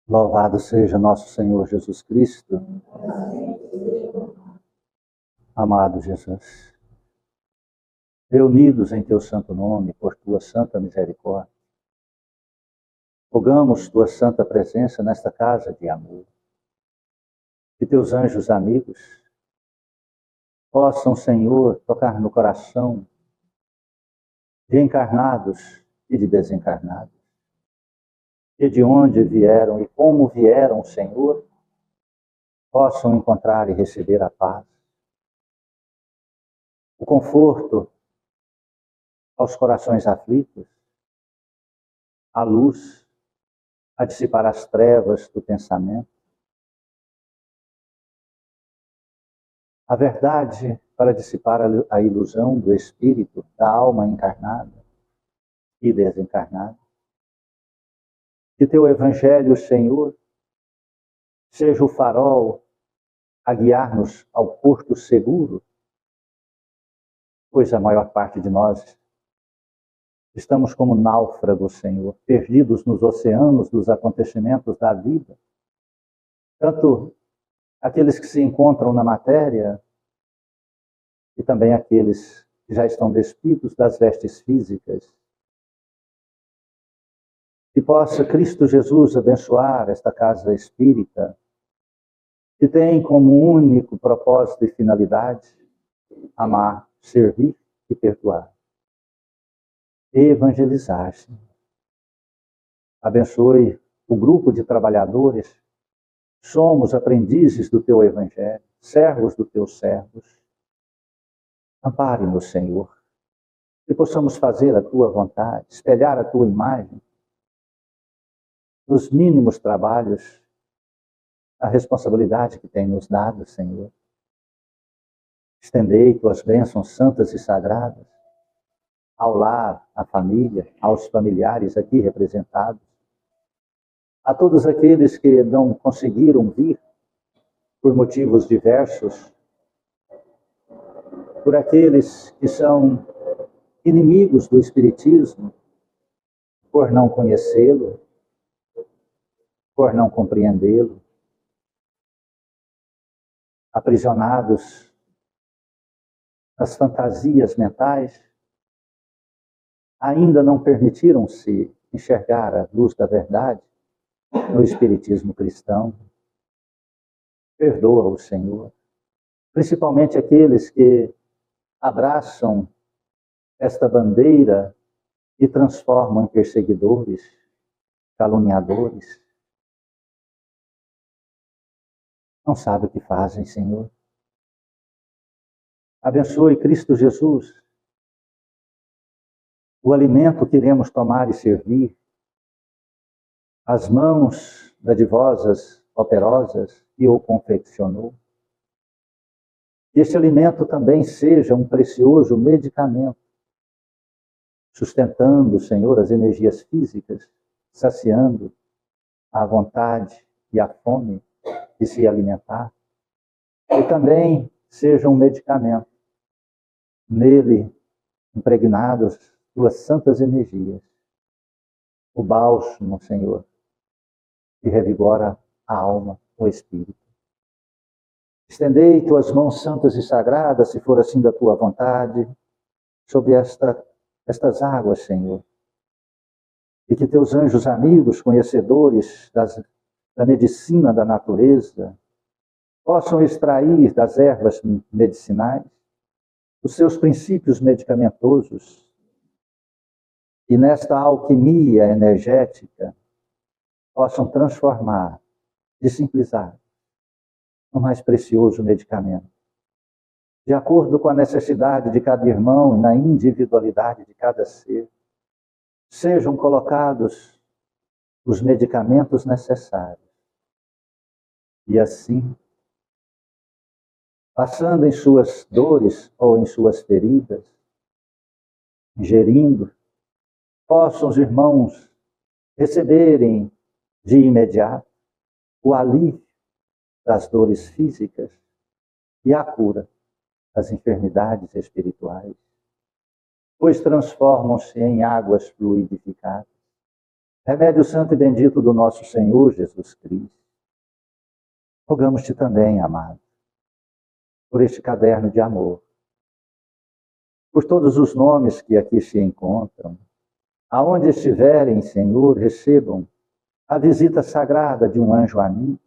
Louvado seja nosso Senhor Jesus Cristo. Amado Jesus, reunidos em teu santo nome, por tua santa misericórdia, rogamos tua santa presença nesta casa de amor. Que teus anjos amigos possam, Senhor, tocar no coração de encarnados e de desencarnados, que de onde vieram e como vieram, Senhor, possam encontrar e receber a paz, o conforto aos corações aflitos, a luz a dissipar as trevas do pensamento, a verdade para dissipar a ilusão do espírito, da alma encarnada e desencarnada. Que teu evangelho, Senhor, seja o farol a guiar-nos ao porto seguro, pois a maior parte de nós estamos como náufragos, Senhor, perdidos nos oceanos dos acontecimentos da vida. Tanto aqueles que se encontram na matéria e também aqueles que já estão despidos das vestes físicas. Que possa Cristo Jesus abençoar esta casa espírita, que tem como único propósito e finalidade amar, servir e perdoar. Evangelizar, Senhor. Abençoe o grupo de trabalhadores. Somos aprendizes do teu evangelho, servos dos teus servos. Ampare-nos, Senhor, que possamos fazer a tua vontade, espelhar a tua imagem, nos mínimos trabalhos, a responsabilidade que tem nos dado, Senhor. Estendei tuas bênçãos santas e sagradas ao lar, à família, aos familiares aqui representados, a todos aqueles que não conseguiram vir por motivos diversos, por aqueles que são inimigos do Espiritismo, por não conhecê-lo, por não compreendê-lo, aprisionados nas fantasias mentais, ainda não permitiram-se enxergar a luz da verdade no Espiritismo cristão. Perdoa-o, Senhor, principalmente aqueles que abraçam esta bandeira e transformam em perseguidores, caluniadores. Não sabem o que fazem, Senhor. Abençoe Cristo Jesus, o alimento que iremos tomar e servir, as mãos dadivosas, operosas, que o confeccionou. Que este alimento também seja um precioso medicamento, sustentando, Senhor, as energias físicas, saciando a vontade e a fome de se alimentar. E também seja um medicamento, nele impregnados tuas santas energias, o bálsamo, Senhor, que revigora a alma, o espírito. Estendei tuas mãos santas e sagradas, se for assim da tua vontade, sobre estas águas, Senhor. E que teus anjos amigos, conhecedores da medicina da natureza, possam extrair das ervas medicinais os seus princípios medicamentosos e nesta alquimia energética possam transformar de simples água no mais precioso medicamento, de acordo com a necessidade de cada irmão e na individualidade de cada ser. Sejam colocados os medicamentos necessários. E assim, passando em suas dores ou em suas feridas, ingerindo, possam os irmãos receberem de imediato o alívio das dores físicas e a cura das enfermidades espirituais, pois transformam-se em águas fluidificadas. remédio santo e bendito do nosso Senhor Jesus Cristo, rogamos-te também, amado, por este caderno de amor, por todos os nomes que aqui se encontram, aonde estiverem, Senhor, recebam a visita sagrada de um anjo amigo,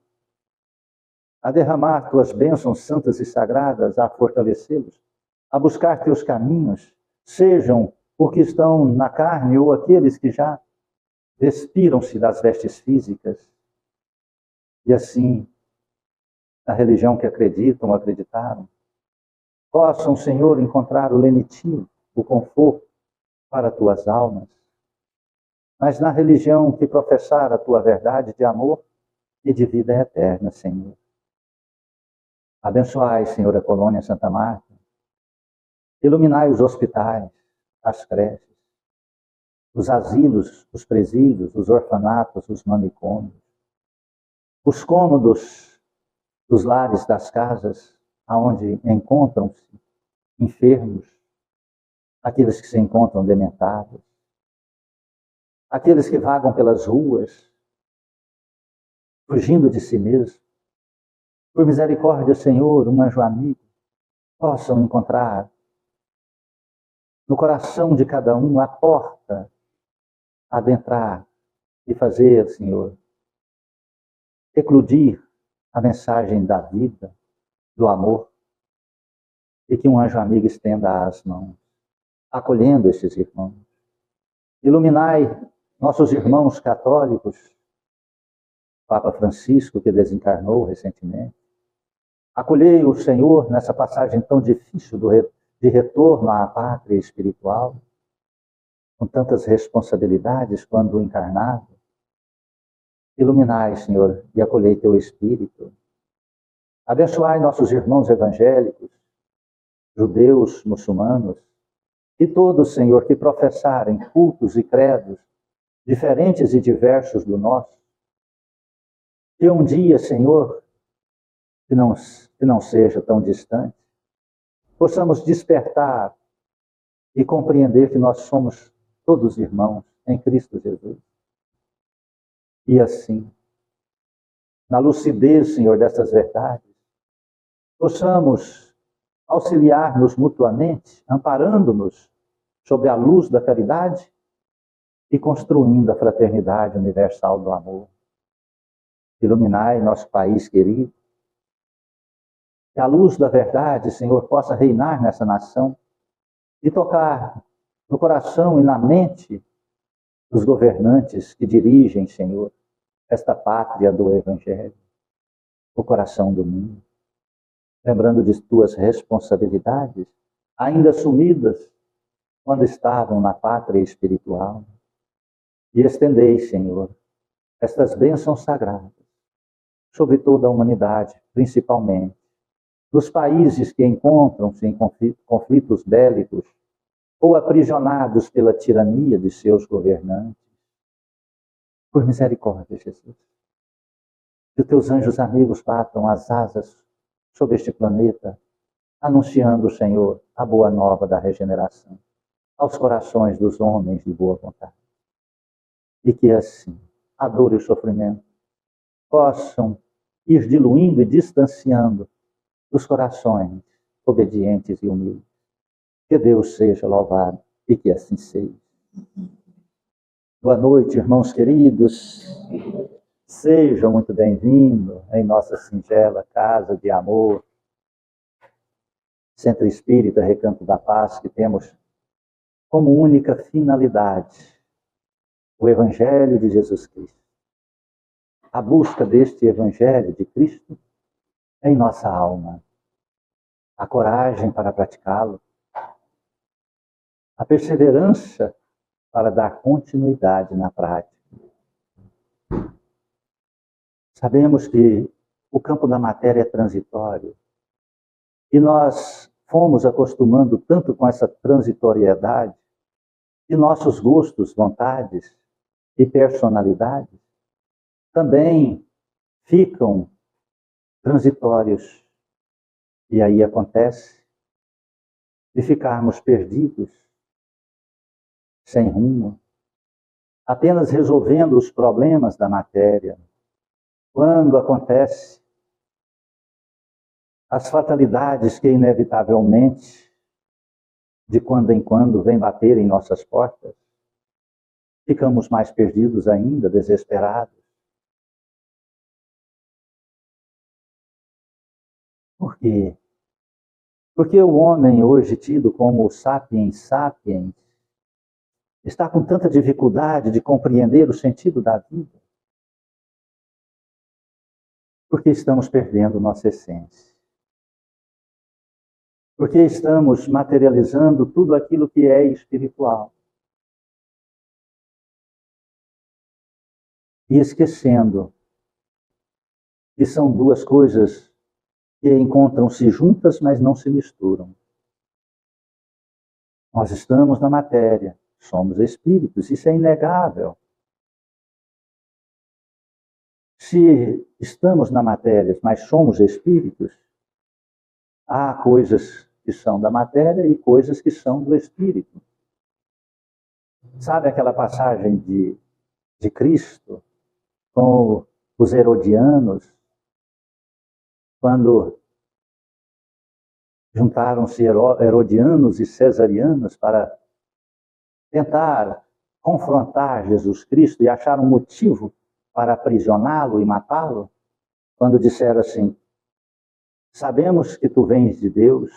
a derramar tuas bênçãos santas e sagradas, a fortalecê-los, a buscar teus caminhos, sejam os que estão na carne ou aqueles que já despiram-se das vestes físicas, e assim, na religião que acreditam, acreditaram, possam, Senhor, encontrar o lenitivo, o conforto para tuas almas, mas na religião que professar a tua verdade de amor e de vida eterna, Senhor. Abençoai, Senhor, a colônia Santa Marta, iluminai os hospitais, as creches, os asilos, os presídios, os orfanatos, os manicômios, os cômodos dos lares das casas, aonde encontram-se enfermos, aqueles que se encontram dementados, aqueles que vagam pelas ruas, fugindo de si mesmo. Por misericórdia, Senhor, um anjo amigo, possam encontrar no coração de cada um a porta, adentrar e fazer, Senhor, eclodir a mensagem da vida, do amor, e que um anjo amigo estenda as mãos, acolhendo estes irmãos. Iluminai nossos irmãos católicos, Papa Francisco, que desencarnou recentemente. Acolhei o Senhor nessa passagem tão difícil de retorno à pátria espiritual, com tantas responsabilidades quando encarnado. Iluminai, Senhor, e acolhei teu Espírito. Abençoai nossos irmãos evangélicos, judeus, muçulmanos, e todos, Senhor, que professarem cultos e credos diferentes e diversos do nosso. Que um dia, Senhor, que não seja tão distante, possamos despertar e compreender que nós somos todos irmãos em Cristo Jesus. E assim, na lucidez, Senhor, dessas verdades, possamos auxiliar-nos mutuamente, amparando-nos sobre a luz da caridade e construindo a fraternidade universal do amor. Iluminai nosso país querido, que a luz da verdade, Senhor, possa reinar nessa nação e tocar no coração e na mente dos governantes que dirigem, Senhor, esta pátria do Evangelho, o coração do mundo. Lembrando de tuas responsabilidades, ainda assumidas quando estavam na pátria espiritual. E estendei, Senhor, estas bênçãos sagradas sobre toda a humanidade, principalmente nos países que encontram-se em conflitos bélicos ou aprisionados pela tirania de seus governantes. Por misericórdia, Jesus, que os teus anjos amigos batam as asas sobre este planeta, anunciando, Senhor, a boa nova da regeneração aos corações dos homens de boa vontade. E que assim, a dor e o sofrimento possam ir diluindo e distanciando dos corações obedientes e humildes. Que Deus seja louvado e que assim seja. Boa noite, irmãos queridos. Sejam muito bem-vindos em nossa singela casa de amor, Centro Espírita Recanto da Paz, que temos como única finalidade o Evangelho de Jesus Cristo. A busca deste Evangelho de Cristo em nossa alma, a coragem para praticá-lo, a perseverança para dar continuidade na prática. Sabemos que o campo da matéria é transitório e nós fomos acostumando tanto com essa transitoriedade que nossos gostos, vontades e personalidades também ficam transitórios. E aí acontece de ficarmos perdidos, sem rumo, apenas resolvendo os problemas da matéria. Quando acontece as fatalidades que inevitavelmente, de quando em quando, vêm bater em nossas portas, ficamos mais perdidos ainda, desesperados. Por quê? Porque o homem, hoje tido como o sapiens sapiens, está com tanta dificuldade de compreender o sentido da vida. Porque estamos perdendo nossa essência. Porque estamos materializando tudo aquilo que é espiritual. E esquecendo que são duas coisas que encontram-se juntas, mas não se misturam. Nós estamos na matéria, somos espíritos, isso é inegável. Se estamos na matéria, mas somos espíritos, há coisas que são da matéria e coisas que são do espírito. Sabe aquela passagem de Cristo com os herodianos, quando juntaram-se herodianos e cesarianos para tentar confrontar Jesus Cristo e achar um motivo para aprisioná-lo e matá-lo, quando disseram assim: sabemos que tu vens de Deus,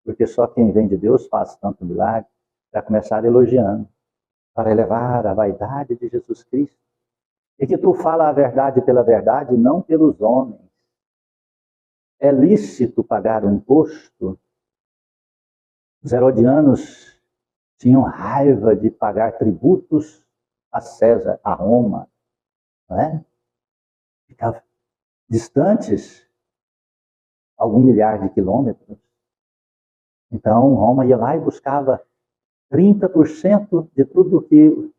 porque só quem vem de Deus faz tanto milagre. Já começaram elogiando, para elevar a vaidade de Jesus Cristo. E que tu fala a verdade pela verdade, não pelos homens. É lícito pagar o imposto? Os herodianos tinham raiva de pagar tributos a César, a Roma. Não é? Ficavam distantes, algum milhar de quilômetros. Então, Roma ia lá e buscava 30% de tudo que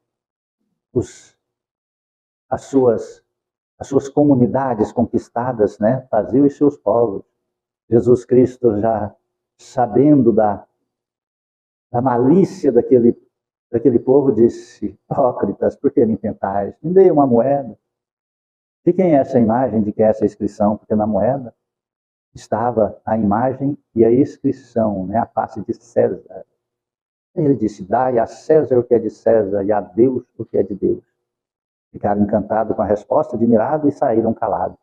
as suas comunidades conquistadas, né, faziam e seus povos. Jesus Cristo, já sabendo da malícia daquele povo, disse: hipócritas, por que me tentais? Me dê uma moeda. De quem é essa imagem, de que é essa inscrição? Porque na moeda estava a imagem e a inscrição, né, a face de César. Ele disse: dai a César o que é de César e a Deus o que é de Deus. Ficaram encantados com a resposta, admirados, e saíram calados.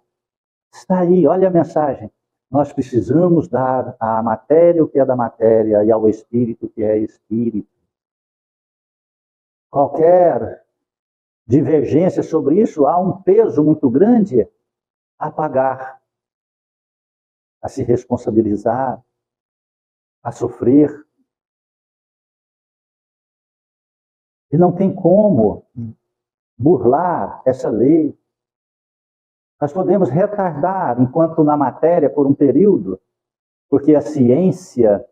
Está aí, olha a mensagem. Nós precisamos dar à matéria o que é da matéria e ao espírito o que é espírito. Qualquer divergência sobre isso, há um peso muito grande a pagar, a se responsabilizar, a sofrer. E não tem como burlar essa lei. Nós podemos retardar enquanto na matéria por um período, porque a ciência,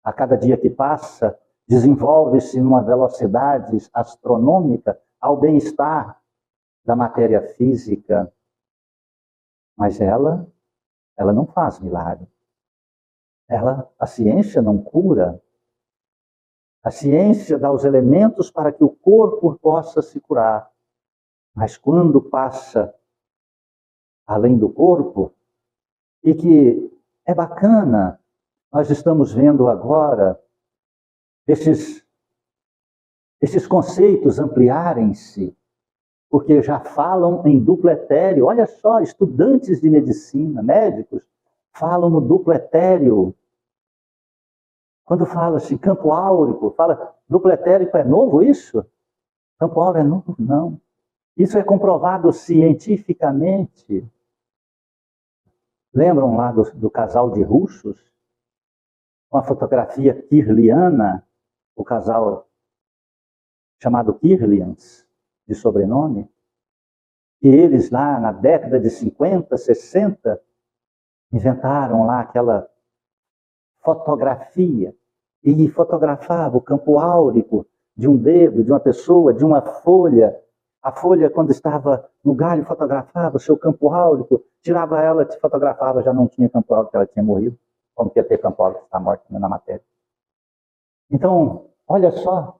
a cada dia que passa, desenvolve-se numa velocidade astronômica ao bem-estar da matéria física. Mas ela não faz milagre. A ciência não cura. A ciência dá os elementos para que o corpo possa se curar. Mas quando passa além do corpo, e que é bacana, nós estamos vendo agora esses conceitos ampliarem-se, porque já falam em duplo etéreo. Olha só, estudantes de medicina, médicos, falam no duplo etéreo. Quando fala-se campo áurico, fala duplo etérico, é novo isso? Campo áureo é novo? Não. Isso é comprovado cientificamente. Lembram lá do casal de russos? Uma fotografia kirliana, o casal chamado Kirlians, de sobrenome, e eles lá na década de 50, 60, inventaram lá aquela fotografia, e fotografava o campo áurico de um dedo, de uma pessoa, de uma folha. A folha, quando estava no galho, fotografava o seu campo áurico, tirava ela, te fotografava, já não tinha campo áurico, ela tinha morrido. Como que ia ter campo áurico, está morto na matéria. Então, olha só,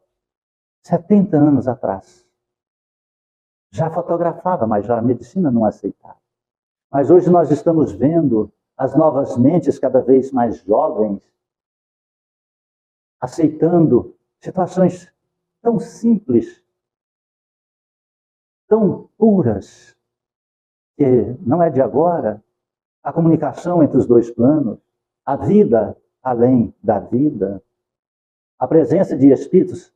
70 anos atrás, já fotografava, mas já a medicina não aceitava. Mas hoje nós estamos vendo as novas mentes cada vez mais jovens aceitando situações tão simples, tão puras, que não é de agora, a comunicação entre os dois planos, a vida além da vida, a presença de espíritos.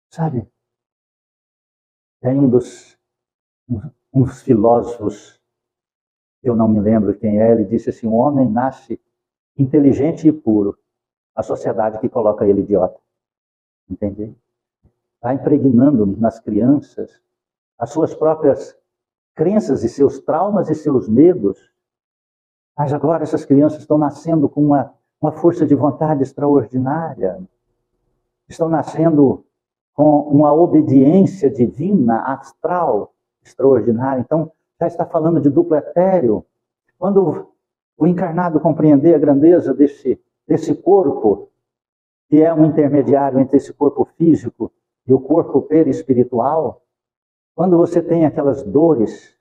Sabe, tem uns filósofos, eu não me lembro quem é, ele disse assim, o homem nasce inteligente e puro, a sociedade que coloca ele idiota. Entende? Vai impregnando nas crianças as suas próprias crenças e seus traumas e seus medos. Mas agora essas crianças estão nascendo com uma força de vontade extraordinária. Estão nascendo com uma obediência divina, astral, extraordinária. Então, já está falando de duplo etéreo. Quando o encarnado compreender a grandeza desse corpo, que é um intermediário entre esse corpo físico e o corpo perispiritual, quando você tem aquelas dores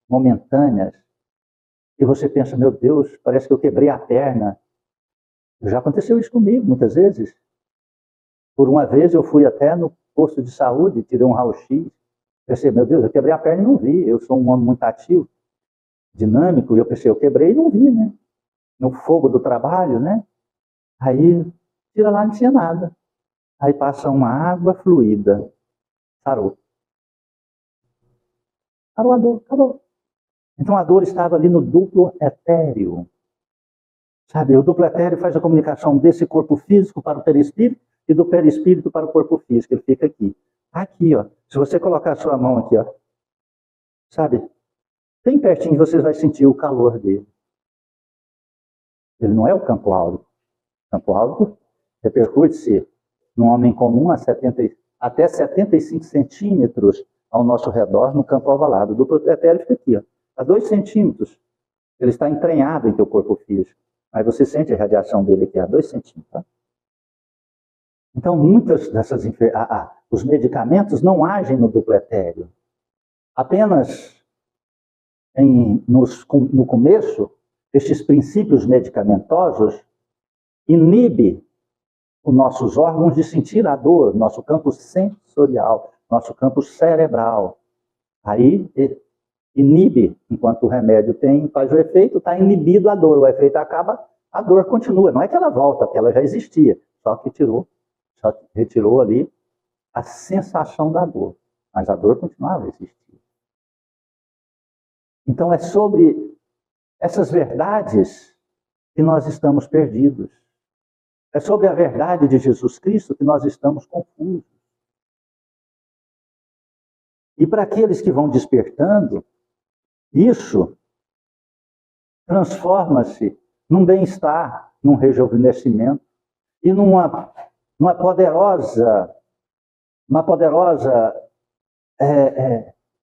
momentâneas, e você pensa, meu Deus, parece que eu quebrei a perna. Já aconteceu isso comigo muitas vezes. Por uma vez eu fui até no posto de saúde, tirei um raio-x, pensei, meu Deus, eu quebrei a perna e não vi. Eu sou um homem muito ativo, dinâmico, e eu pensei, eu quebrei e não vi, né? No fogo do trabalho, né? Aí, tira lá, não tinha nada. Aí passa uma água fluida. Sarou. Sarou a dor, acabou. Então a dor estava ali no duplo etéreo. Sabe, o duplo etéreo faz a comunicação desse corpo físico para o perispírito e do perispírito para o corpo físico. Ele fica aqui. Aqui, ó. Se você colocar a sua mão aqui, ó. Sabe, bem pertinho você vai sentir o calor dele. Ele não é o campo áurico. O campo áurico repercute-se num homem comum até 75 centímetros ao nosso redor no campo ovalado. O duplo etéreo fica aqui, ó, a 2 centímetros. Ele está entranhado em teu corpo físico. Mas você sente a radiação dele aqui a 2 centímetros. Tá? Então, muitas dessas os medicamentos não agem no duplo etéreo. Apenas no começo, estes princípios medicamentosos inibem os nossos órgãos de sentir a dor, nosso campo sensorial, nosso campo cerebral. Aí inibe, enquanto o remédio faz o efeito, está inibido a dor. O efeito acaba, a dor continua. Não é que ela volta, porque ela já existia, só retirou ali a sensação da dor. Mas a dor continuava a existir. Então é sobre essas verdades que nós estamos perdidos. É sobre a verdade de Jesus Cristo que nós estamos confusos. E para aqueles que vão despertando, isso transforma-se num bem-estar, num rejuvenescimento e numa poderosa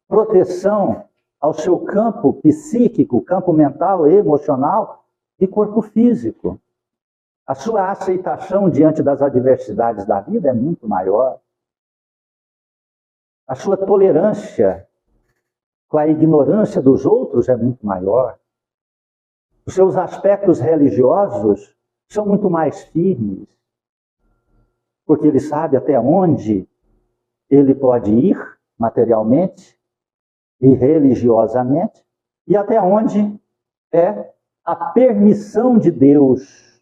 proteção ao seu campo psíquico, campo mental e emocional e corpo físico. A sua aceitação diante das adversidades da vida é muito maior. A sua tolerância com a ignorância dos outros é muito maior. Os seus aspectos religiosos são muito mais firmes, porque ele sabe até onde ele pode ir materialmente e religiosamente, e até onde é a permissão de Deus.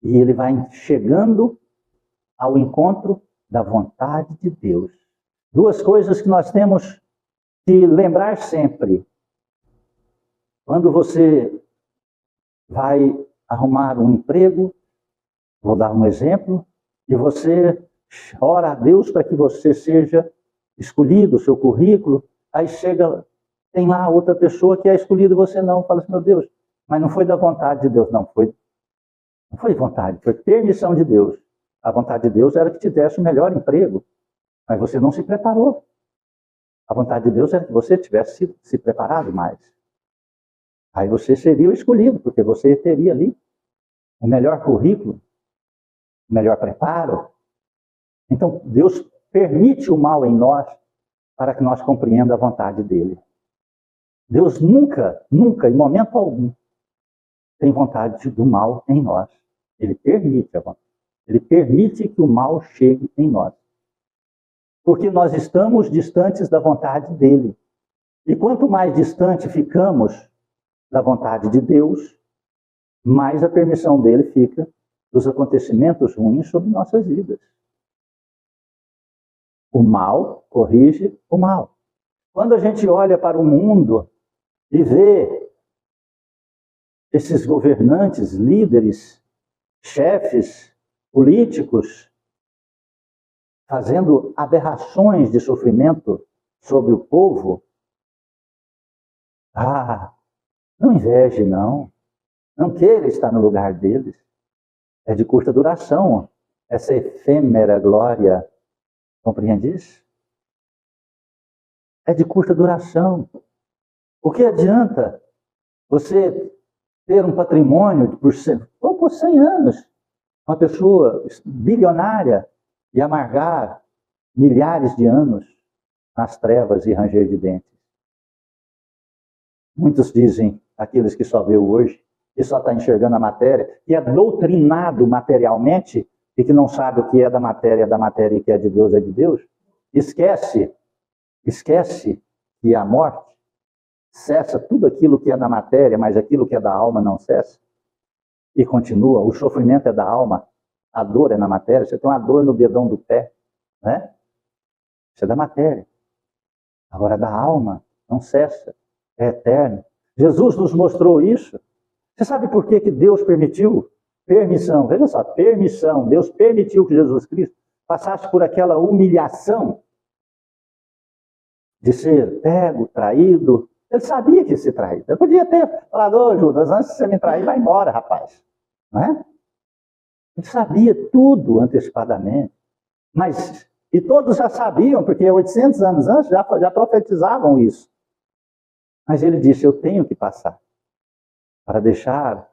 E ele vai chegando ao encontro da vontade de Deus. Duas coisas que nós temos que lembrar sempre. Quando você vai arrumar um emprego, vou dar um exemplo, e você ora a Deus para que você seja escolhido, o seu currículo, aí tem lá outra pessoa que é escolhida e você não, fala assim, meu Deus, mas não foi da vontade de Deus, não foi vontade, foi permissão de Deus. A vontade de Deus era que te desse o melhor emprego, mas você não se preparou. A vontade de Deus era que você tivesse se preparado mais. Aí você seria o escolhido, porque você teria ali o melhor currículo, o melhor preparo. Então, Deus permite o mal em nós para que nós compreenda a vontade dele. Deus nunca, nunca, em momento algum, tem vontade do mal em nós. Ele permite a vontade. Ele permite que o mal chegue em nós. Porque nós estamos distantes da vontade dele. E quanto mais distante ficamos da vontade de Deus, mais a permissão dele fica dos acontecimentos ruins sobre nossas vidas. O mal corrige o mal. Quando a gente olha para o mundo e vê esses governantes, líderes, chefes, políticos, fazendo aberrações de sofrimento sobre o povo, não inveje, não. Não queira estar no lugar deles. É de curta duração essa efêmera glória. Compreende isso? É de curta duração. O que adianta você ter um patrimônio por 100 anos, uma pessoa bilionária, e amargar milhares de anos nas trevas e ranger de dentes? Muitos dizem, aqueles que só vê hoje, que só está enxergando a matéria, que é doutrinado materialmente e que não sabe o que é da matéria e que é de Deus, esquece que a morte cessa tudo aquilo que é da matéria, mas aquilo que é da alma não cessa. E continua, o sofrimento é da alma, a dor é na matéria. Você tem uma dor no dedão do pé, né? Isso é da matéria. Agora, da alma, não cessa, é eterno. Jesus nos mostrou isso. Você sabe por que Deus permitiu? Permissão, veja só, permissão. Deus permitiu que Jesus Cristo passasse por aquela humilhação de ser pego, traído. Ele sabia que ia ser traído. Ele podia ter falado: ô Judas, antes de você me trair, vai embora, rapaz. Não é? Ele sabia tudo antecipadamente. E todos já sabiam, porque 800 anos antes já profetizavam isso. Mas ele disse: eu tenho que passar para deixar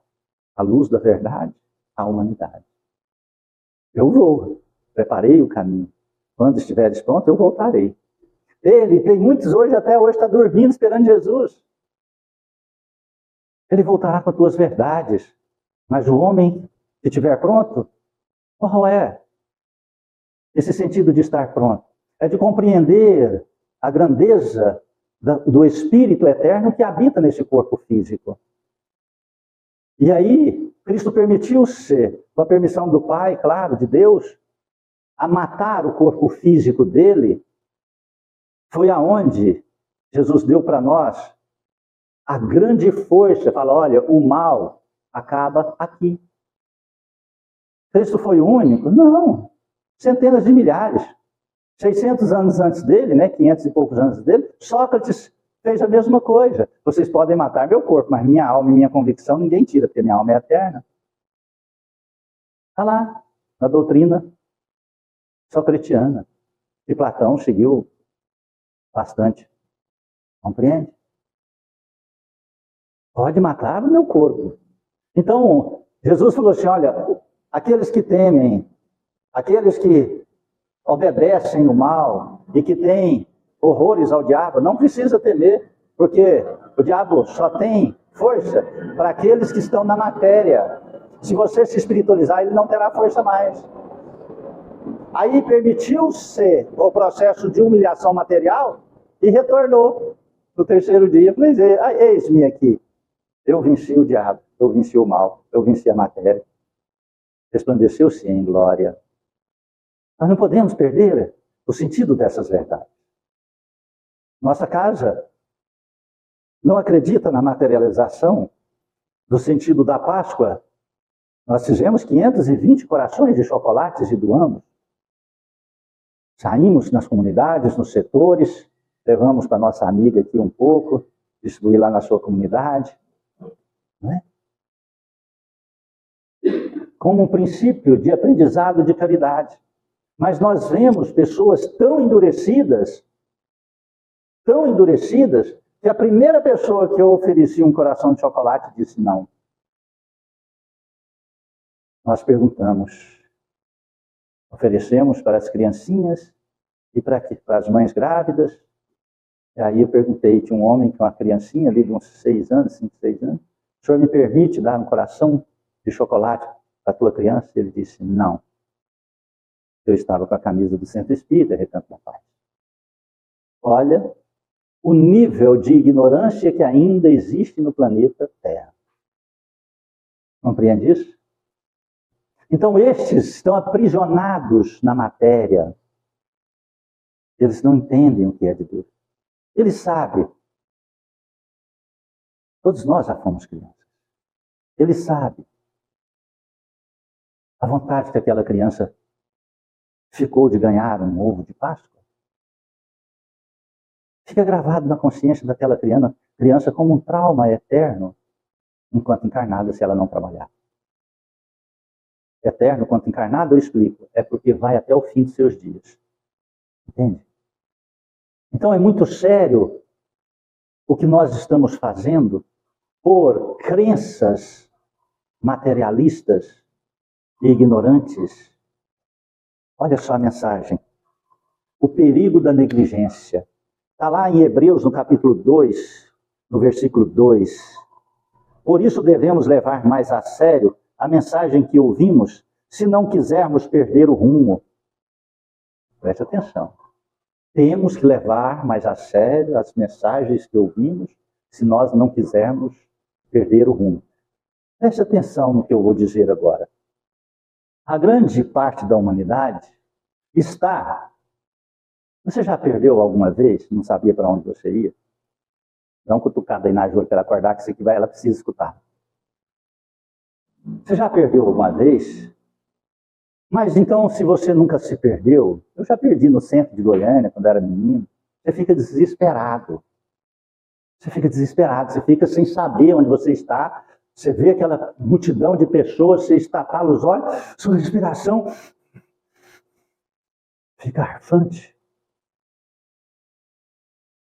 a luz da verdade à humanidade. Eu vou, preparei o caminho. Quando estiveres pronto, eu voltarei. Tem muitos hoje, até hoje, está dormindo esperando Jesus. Ele voltará com as tuas verdades. Mas o homem que estiver pronto, qual é esse sentido de estar pronto? É de compreender a grandeza do Espírito eterno que habita nesse corpo físico. E aí, Cristo permitiu-se, com a permissão do Pai, claro, de Deus, a matar o corpo físico dele. Foi aonde Jesus deu para nós a grande força. Fala: olha, o mal acaba aqui. Cristo foi o único? Não. Centenas de milhares. 600 anos antes dele, 500 e poucos anos dele, Sócrates fez a mesma coisa. Vocês podem matar meu corpo, mas minha alma e minha convicção ninguém tira, porque minha alma é eterna. Está lá, na doutrina socratiana. E Platão seguiu bastante. Compreende? Pode matar o meu corpo. Então, Jesus falou assim: olha, aqueles que temem, aqueles que obedecem o mal e que têm horrores ao diabo, não precisa temer, porque o diabo só tem força para aqueles que estão na matéria. Se você se espiritualizar, ele não terá força mais. Aí permitiu-se o processo de humilhação material e retornou no terceiro dia. Falei: eis-me aqui. Eu venci o diabo, eu venci o mal, eu venci a matéria. Resplandeceu-se em glória. Nós não podemos perder o sentido dessas verdades. Nossa casa não acredita na materialização do sentido da Páscoa. Nós fizemos 520 corações de chocolates e doamos. Saímos nas comunidades, nos setores, levamos para nossa amiga aqui um pouco, distribuir lá na sua comunidade. Não é? Como um princípio de aprendizado de caridade. Mas nós vemos pessoas tão endurecidas, que a primeira pessoa que eu ofereci um coração de chocolate disse não. Nós perguntamos: Oferecemos para as criancinhas e para as mães grávidas. E aí eu perguntei, tinha um homem com uma criancinha ali de uns 6 anos, 5, 6 anos, o senhor me permite dar um coração de chocolate para a tua criança? Ele disse, não. Eu estava com a camisa do Centro Espírita, Recanto da Paz. Olha o nível de ignorância que ainda existe no planeta Terra. Compreende isso? Então, estes estão aprisionados na matéria. Eles não entendem o que é de Deus. Eles sabem. Todos nós já fomos crianças. Eles sabem. A vontade que aquela criança ficou de ganhar um ovo de Páscoa. Fica gravado na consciência daquela criança como um trauma eterno, enquanto encarnada, se ela não trabalhar. Eterno, quanto encarnado, eu explico, é porque vai até o fim dos seus dias. Entende? Então é muito sério o que nós estamos fazendo por crenças materialistas e ignorantes. Olha só a mensagem. O perigo da negligência. Está lá em Hebreus, no capítulo 2, no versículo 2. Por isso devemos levar mais a sério a mensagem que ouvimos, se não quisermos perder o rumo. Preste atenção. Temos que levar mais a sério as mensagens que ouvimos, se nós não quisermos perder o rumo. Preste atenção no que eu vou dizer agora. A grande parte da humanidade está... Você já perdeu alguma vez? Não sabia para onde você ia? Dá uma cutucada aí na Júlia para ela acordar, que isso aqui ela precisa escutar. Você já perdeu alguma vez? Mas então, se você nunca se perdeu, eu já perdi no centro de Goiânia, quando era menino, você fica desesperado. Você fica desesperado, você fica sem saber onde você está, você vê aquela multidão de pessoas, você estatala os olhos, sua respiração fica arfante.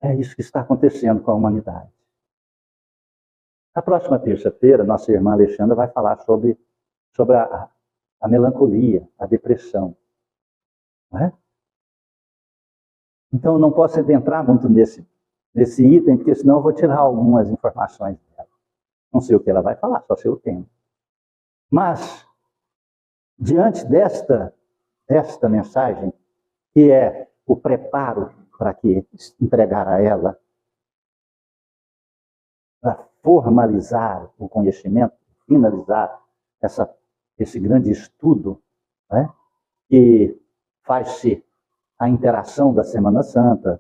É isso que está acontecendo com a humanidade. Na próxima terça-feira, nossa irmã Alexandra vai falar sobre a melancolia, a depressão. Não é? Então, eu não posso adentrar muito nesse item, porque senão eu vou tirar algumas informações dela. Não sei o que ela vai falar, só sei o tema. Mas, diante desta mensagem, que é o preparo para que entregar a ela, para formalizar o conhecimento, finalizar esse grande estudo, né, que faz-se a interação da Semana Santa,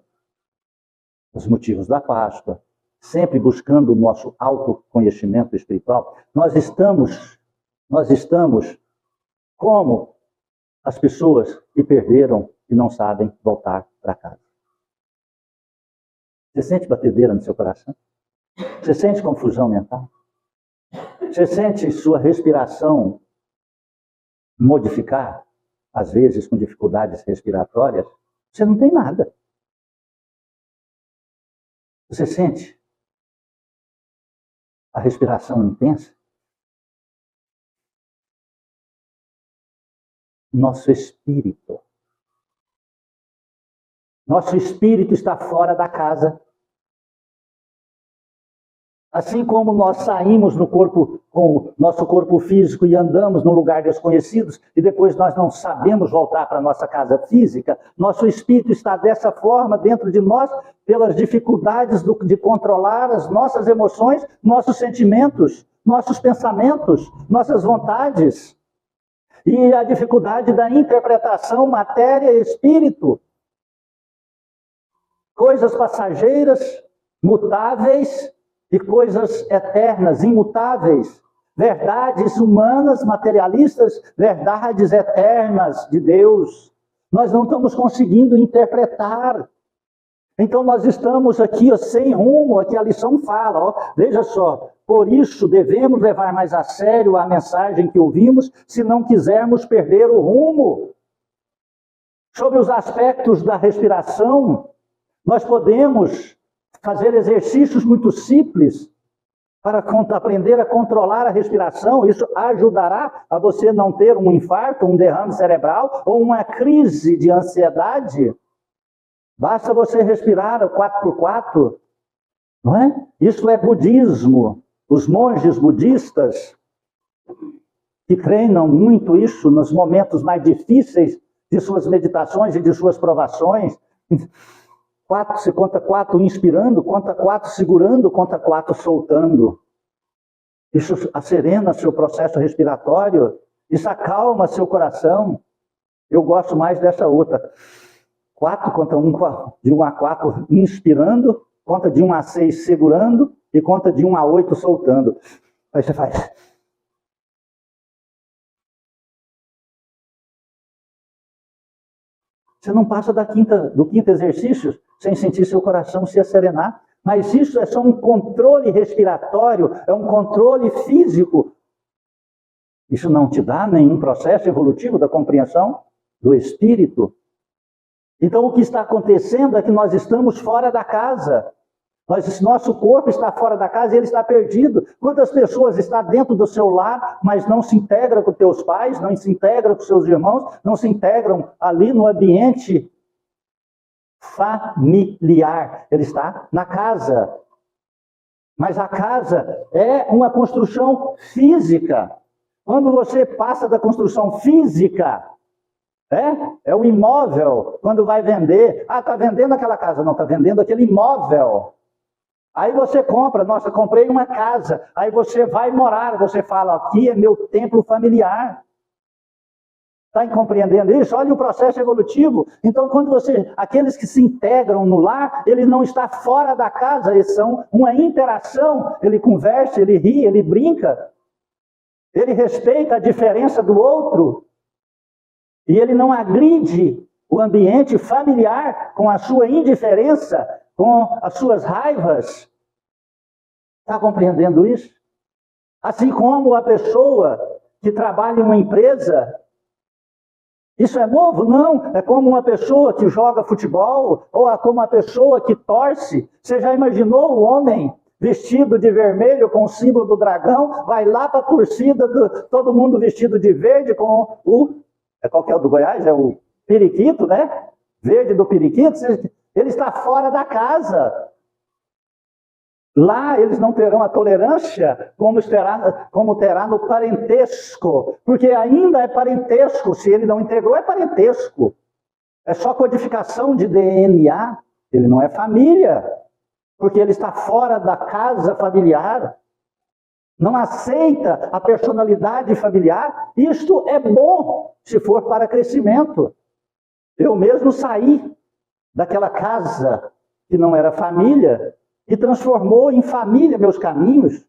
os motivos da Páscoa, sempre buscando o nosso autoconhecimento espiritual. Nós estamos como as pessoas que perderam e não sabem voltar para casa. Você sente batedeira no seu coração? Você sente confusão mental? Você sente sua respiração modificar, às vezes com dificuldades respiratórias? Você não tem nada. Você sente a respiração intensa? Nosso espírito está fora da casa. Assim como nós saímos com o nosso corpo físico e andamos num lugar desconhecido e depois nós não sabemos voltar para a nossa casa física, nosso espírito está dessa forma dentro de nós pelas dificuldades de controlar as nossas emoções, nossos sentimentos, nossos pensamentos, nossas vontades. E a dificuldade da interpretação matéria e espírito. Coisas passageiras, mutáveis, e coisas eternas, imutáveis, verdades humanas, materialistas, verdades eternas de Deus. Nós não estamos conseguindo interpretar. Então nós estamos aqui sem rumo, aqui a lição fala, veja só, por isso devemos levar mais a sério a mensagem que ouvimos, se não quisermos perder o rumo. Sobre os aspectos da respiração, nós podemos fazer exercícios muito simples para aprender a controlar a respiração. Isso ajudará a você não ter um infarto, um derrame cerebral ou uma crise de ansiedade. Basta você respirar o 4x4, não é? Isso é budismo. Os monges budistas que treinam muito isso nos momentos mais difíceis de suas meditações e de suas provações. 4, você conta 4 inspirando, conta 4 segurando, conta 4 soltando. Isso acerena seu processo respiratório, isso acalma seu coração. Eu gosto mais dessa outra. 4, conta de 1 a 4 inspirando, conta de 1 a 6 segurando e conta de 1 a 8 soltando. Aí você faz. Você não passa do quinto exercício sem sentir seu coração se acerenar. Mas isso é só um controle respiratório, é um controle físico. Isso não te dá nenhum processo evolutivo da compreensão do espírito. Então o que está acontecendo é que nós estamos fora da casa. Nosso corpo está fora da casa e ele está perdido. Quantas pessoas estão dentro do seu lar, mas não se integram com teus pais, não se integram com seus irmãos, não se integram ali no ambiente familiar? Ele está na casa. Mas a casa é uma construção física. Quando você passa da construção física, é o imóvel, quando vai vender, está vendendo aquela casa, não, está vendendo aquele imóvel. Aí você compra, nossa, comprei uma casa, aí você vai morar, você fala, aqui é meu templo familiar. Está compreendendo isso? Olha o processo evolutivo. Então, aqueles que se integram no lar, ele não está fora da casa, eles são uma interação, ele conversa, ele ri, ele brinca, ele respeita a diferença do outro, e ele não agride o ambiente familiar com a sua indiferença, com as suas raivas. Está compreendendo isso? Assim como a pessoa que trabalha em uma empresa. Isso é novo? Não. É como uma pessoa que joga futebol, ou é como uma pessoa que torce. Você já imaginou o homem vestido de vermelho com o símbolo do dragão, vai lá para a torcida, todo mundo vestido de verde com qual que é o do Goiás? É o periquito, né? Verde do periquito. Ele está fora da casa. Lá eles não terão a tolerância como terá no parentesco, porque ainda é parentesco, se ele não integrou é parentesco. É só codificação de DNA, ele não é família, porque ele está fora da casa familiar, não aceita a personalidade familiar. Isto é bom se for para crescimento. Eu mesmo saí daquela casa que não era família, e transformou em família meus caminhos.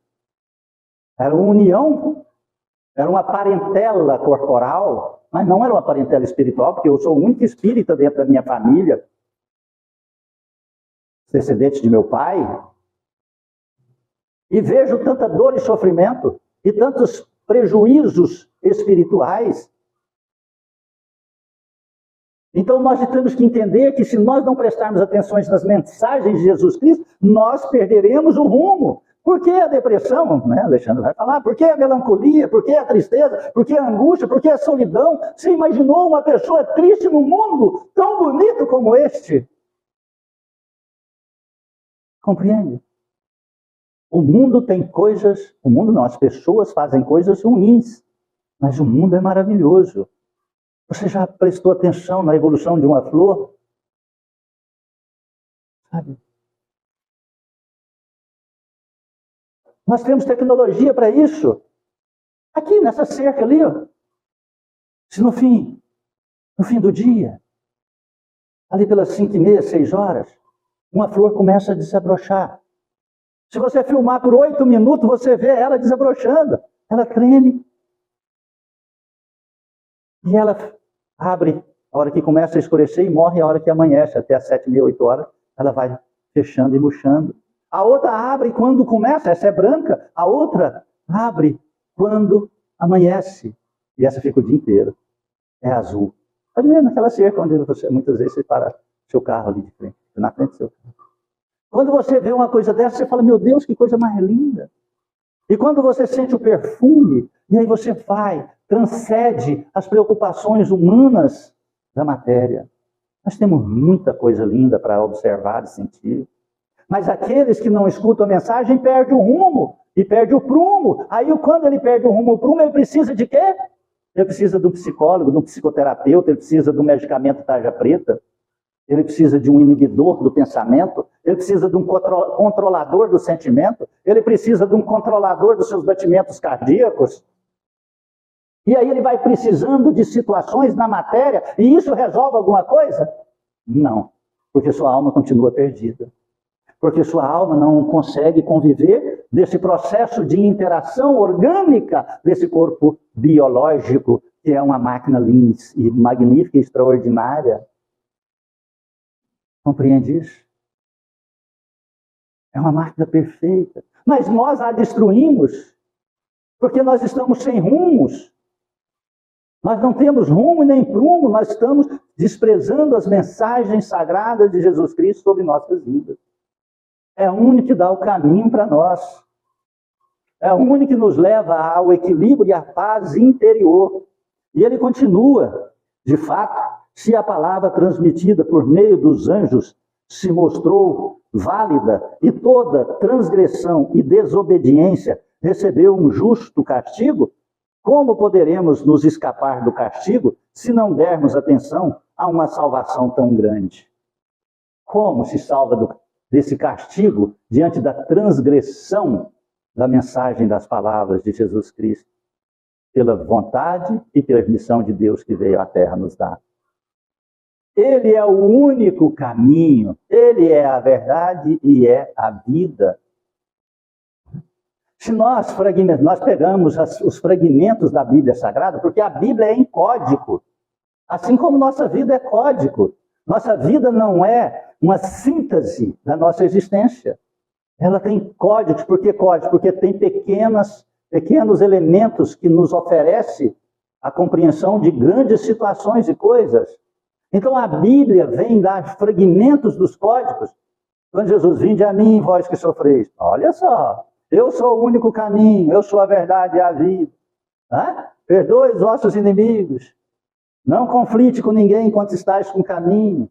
Era uma união, era uma parentela corporal, mas não era uma parentela espiritual, porque eu sou o único espírita dentro da minha família, descendente de meu pai. E vejo tanta dor e sofrimento, e tantos prejuízos espirituais. Então nós temos que entender que se nós não prestarmos atenção nas mensagens de Jesus Cristo, nós perderemos o rumo. Por que a depressão? Né? Alexandre vai falar. Por que a melancolia? Por que a tristeza? Por que a angústia? Por que a solidão? Você imaginou uma pessoa triste no mundo tão bonito como este? Compreende? O mundo tem coisas... O mundo não, as pessoas fazem coisas ruins. Mas o mundo é maravilhoso. Você já prestou atenção na evolução de uma flor? Sabe? Nós temos tecnologia para isso. Aqui, nessa cerca ali, ó. Se no fim do dia, ali pelas 5h30, 6 horas, uma flor começa a desabrochar. Se você filmar por 8 minutos, você vê ela desabrochando. Ela treme. E ela abre a hora que começa a escurecer e morre a hora que amanhece. Até as 7h30, 8 horas, ela vai fechando e murchando. A outra abre quando começa, essa é branca. A outra abre quando amanhece. E essa fica o dia inteiro. É azul. Pode ver naquela cerca onde muitas vezes você para seu carro ali de frente. Na frente do seu carro. Quando você vê uma coisa dessa, você fala, meu Deus, que coisa mais linda. E quando você sente o perfume, e aí você vai, transcende as preocupações humanas da matéria. Nós temos muita coisa linda para observar e sentir. Mas aqueles que não escutam a mensagem perdem o rumo e perdem o prumo. Aí, quando ele perde o rumo e o prumo, ele precisa de quê? Ele precisa de um psicólogo, de um psicoterapeuta, ele precisa de um medicamento tarja preta, ele precisa de um inibidor do pensamento, ele precisa de um controlador do sentimento, ele precisa de um controlador dos seus batimentos cardíacos. E aí ele vai precisando de situações na matéria, e isso resolve alguma coisa? Não, porque sua alma continua perdida. Porque sua alma não consegue conviver nesse processo de interação orgânica desse corpo biológico, que é uma máquina linda e magnífica e extraordinária. Compreende isso? É uma máquina perfeita. Mas nós a destruímos, porque nós estamos sem rumos. Nós não temos rumo nem prumo, nós estamos desprezando as mensagens sagradas de Jesus Cristo sobre nossas vidas. É o único que dá o caminho para nós. É o único que nos leva ao equilíbrio e à paz interior. E ele continua, de fato, se a palavra transmitida por meio dos anjos se mostrou válida e toda transgressão e desobediência recebeu um justo castigo, como poderemos nos escapar do castigo se não dermos atenção a uma salvação tão grande? Como se salva desse castigo diante da transgressão da mensagem das palavras de Jesus Cristo? Pela vontade e permissão de Deus que veio à terra nos dar. Ele é o único caminho, ele é a verdade e é a vida. Se nós pegamos os fragmentos da Bíblia Sagrada, porque a Bíblia é em código, assim como nossa vida é código. Nossa vida não é uma síntese da nossa existência. Ela tem códigos. Por que códigos? Porque tem pequenos elementos que nos oferecem a compreensão de grandes situações e coisas. Então a Bíblia vem dar fragmentos dos códigos. Quando Jesus vinde a mim, vós que sofreis. Olha só. Eu sou o único caminho, eu sou a verdade e a vida. Perdoe os vossos inimigos. Não conflite com ninguém enquanto estáis com caminho.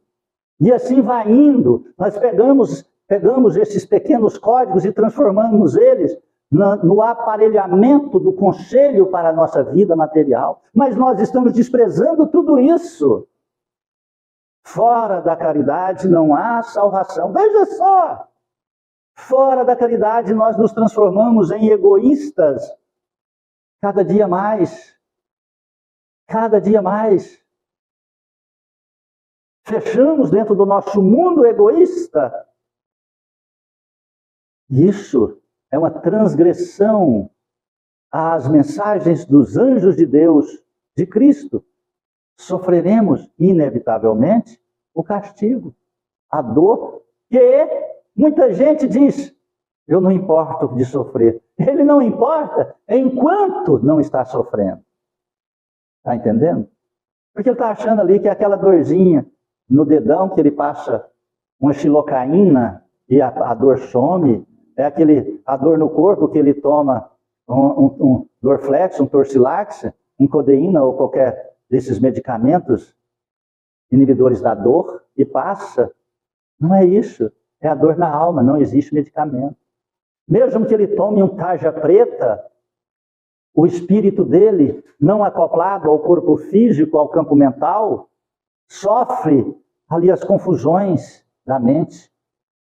E assim vai indo. Nós pegamos esses pequenos códigos e transformamos eles no aparelhamento do conselho para a nossa vida material. Mas nós estamos desprezando tudo isso. Fora da caridade não há salvação. Veja só! Fora da caridade, nós nos transformamos em egoístas. Cada dia mais. Cada dia mais. Fechamos dentro do nosso mundo egoísta. Isso é uma transgressão às mensagens dos anjos de Deus, de Cristo. Sofreremos, inevitavelmente, o castigo, a dor, que muita gente diz, eu não importo de sofrer. Ele não importa enquanto não está sofrendo. Está entendendo? Porque ele está achando ali que é aquela dorzinha no dedão que ele passa uma xilocaína e a dor some, é a dor no corpo que ele toma um Dorflex, um Torcilax, um codeína ou qualquer desses medicamentos inibidores da dor e passa. Não é isso. É a dor na alma, não existe medicamento. Mesmo que ele tome um tarja preta, o espírito dele, não acoplado ao corpo físico, ao campo mental, sofre ali as confusões da mente,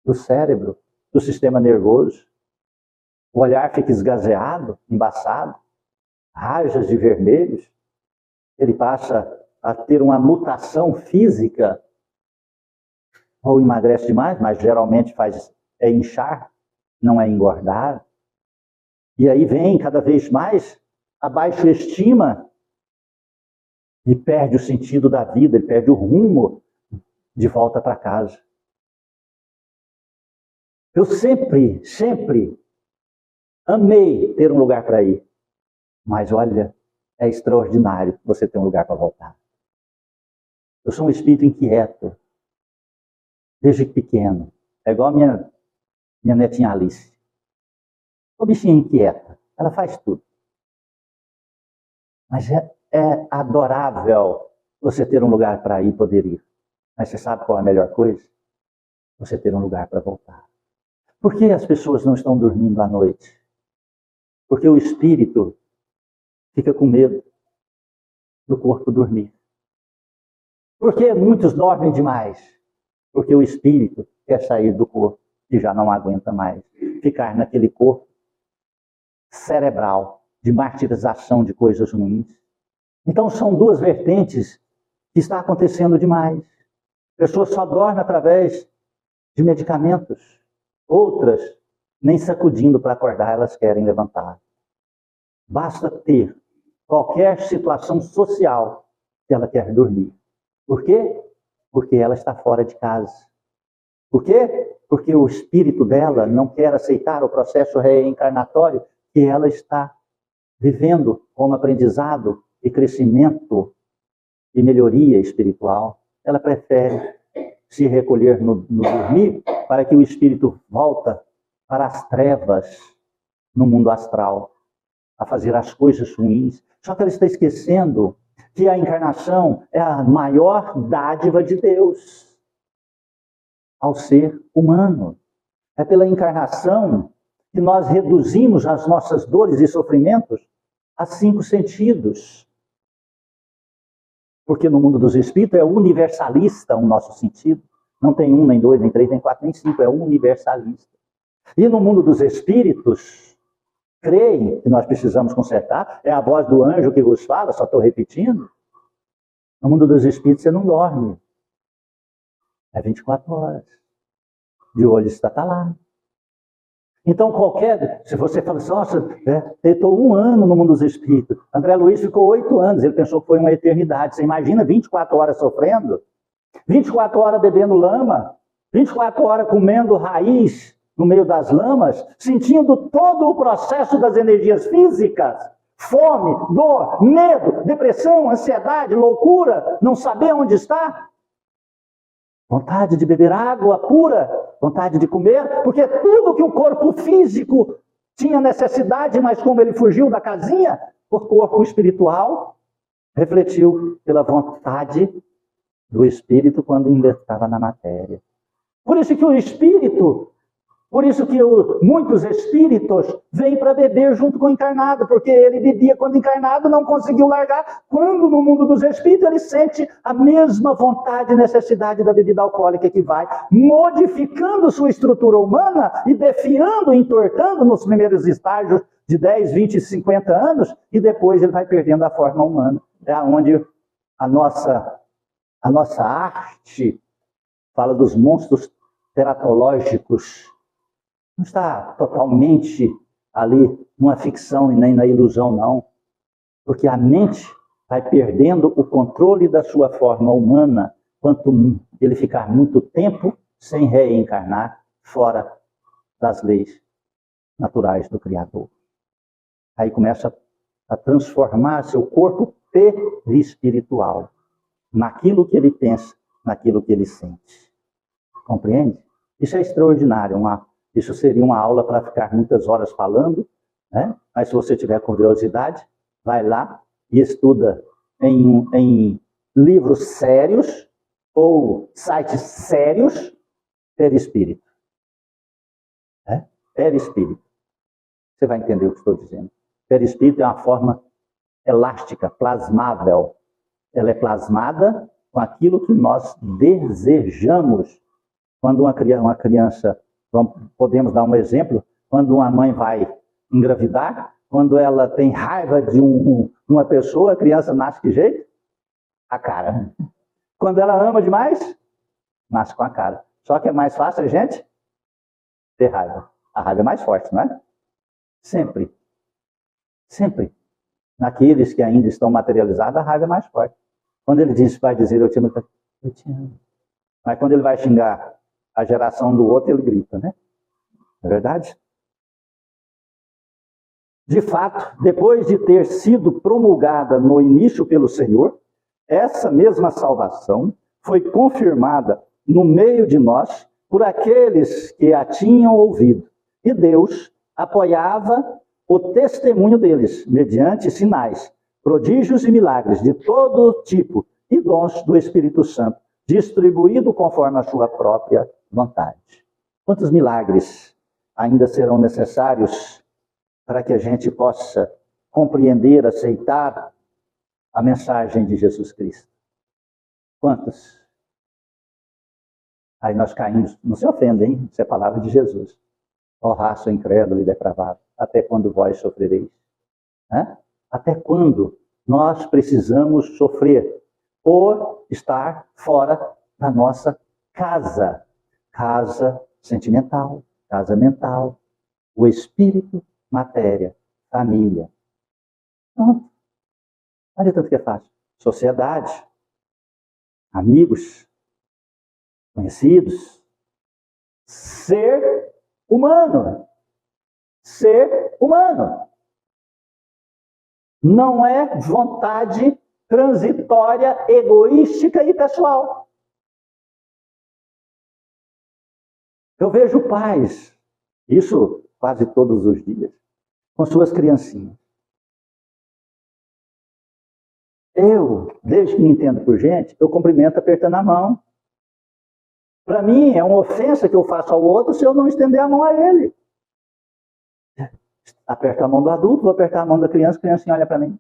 do cérebro, do sistema nervoso. O olhar fica esgazeado, embaçado, rajas de vermelhos. Ele passa a ter uma mutação física, ou emagrece demais, mas geralmente é inchar, não é engordar. E aí vem cada vez mais a baixa estima e perde o sentido da vida, ele perde o rumo de volta para casa. Eu sempre amei ter um lugar para ir. Mas olha, é extraordinário você ter um lugar para voltar. Eu sou um espírito inquieto, desde pequeno. É igual a minha netinha Alice. Uma bichinha inquieta. ela faz tudo. Mas é adorável você ter um lugar para ir, poder ir. Mas você sabe qual é a melhor coisa? Você ter um lugar para voltar. Por que as pessoas não estão dormindo à noite? Porque o espírito fica com medo do corpo dormir. Por que muitos dormem demais? Porque o espírito quer sair do corpo e já não aguenta mais ficar naquele corpo cerebral de martirização de coisas ruins. Então são duas vertentes que está acontecendo demais. Pessoas só dormem através de medicamentos. Outras, nem sacudindo para acordar, elas querem levantar. Basta ter qualquer situação social que ela quer dormir. Por quê? Porque ela está fora de casa. Por quê? Porque o espírito dela não quer aceitar o processo reencarnatório que ela está vivendo como aprendizado e crescimento e melhoria espiritual. Ela prefere se recolher no dormir para que o espírito volta para as trevas no mundo astral, a fazer as coisas ruins. Só que ela está esquecendo que a encarnação é a maior dádiva de Deus ao ser humano. É pela encarnação que nós reduzimos as nossas dores e sofrimentos a 5 sentidos. Porque no mundo dos espíritos é universalista o nosso sentido. Não tem 1, nem 2, nem 3, nem 4, nem 5, é universalista. E no mundo dos espíritos, creem que nós precisamos consertar, é a voz do anjo que vos fala, só estou repetindo. No mundo dos espíritos você não dorme. É 24 horas. De olho estatalado. Então se você fala assim, nossa, eu estou 1 ano no mundo dos espíritos. André Luiz ficou 8 anos, ele pensou que foi uma eternidade. Você imagina 24 horas sofrendo? 24 horas bebendo lama? 24 horas comendo raiz no meio das lamas? Sentindo todo o processo das energias físicas? Fome, dor, medo, depressão, ansiedade, loucura, não saber onde está? Vontade de beber água pura, vontade de comer, porque tudo que o corpo físico tinha necessidade, mas como ele fugiu da casinha, o corpo espiritual refletiu pela vontade do espírito quando ainda estava na matéria. Por isso que o espírito, muitos espíritos vêm para beber junto com o encarnado, porque ele bebia quando encarnado, não conseguiu largar. Quando no mundo dos espíritos ele sente a mesma vontade e necessidade da bebida alcoólica que vai modificando sua estrutura humana e defiando, entortando nos primeiros estágios de 10, 20, 50 anos, e depois ele vai perdendo a forma humana. É onde a nossa arte fala dos monstros teratológicos. Não está totalmente ali numa ficção e nem na ilusão, não. Porque a mente vai perdendo o controle da sua forma humana quanto ele ficar muito tempo sem reencarnar fora das leis naturais do Criador. Aí começa a transformar seu corpo perispiritual naquilo que ele pensa, naquilo que ele sente. Compreende? Isso é extraordinário, isso seria uma aula para ficar muitas horas falando, né? Mas se você tiver curiosidade, vai lá e estuda em livros sérios ou sites sérios, perispírito. Perispírito. Você vai entender o que estou dizendo. Perispírito é uma forma elástica, plasmável. Ela é plasmada com aquilo que nós desejamos. Quando uma criança, podemos dar um exemplo, quando uma mãe vai engravidar, quando ela tem raiva de uma pessoa, a criança nasce que jeito? A cara. Quando ela ama demais, nasce com a cara. Só que é mais fácil a gente ter raiva. A raiva é mais forte, não é? Sempre. Sempre. Naqueles que ainda estão materializados, a raiva é mais forte. Quando ele vai dizer eu te amo, eu te amo. Mas quando ele vai xingar a geração do outro, ele grita, né? Não é verdade? De fato, depois de ter sido promulgada no início pelo Senhor, essa mesma salvação foi confirmada no meio de nós por aqueles que a tinham ouvido. E Deus apoiava o testemunho deles, mediante sinais, prodígios e milagres de todo tipo e dons do Espírito Santo, distribuído conforme a sua própria vontade. Quantos milagres ainda serão necessários para que a gente possa compreender, aceitar a mensagem de Jesus Cristo? Quantos? Aí nós caímos, não se ofendem, hein? Isso é a palavra de Jesus. Ó raça incrédula e depravada, até quando vós sofrereis? Até quando nós precisamos sofrer por estar fora da nossa casa? Casa sentimental, casa mental, o espírito, matéria, família. Pronto. Olha tanto que é fácil. Sociedade, amigos, conhecidos. Ser humano. Ser humano. Não é vontade transitória, egoística e pessoal. Eu vejo pais, isso quase todos os dias, com suas criancinhas. Eu, desde que me entendo por gente, eu cumprimento apertando a mão. Para mim, é uma ofensa que eu faço ao outro se eu não estender a mão a ele. Aperto a mão do adulto, vou apertar a mão da criança, a criancinha olha para mim.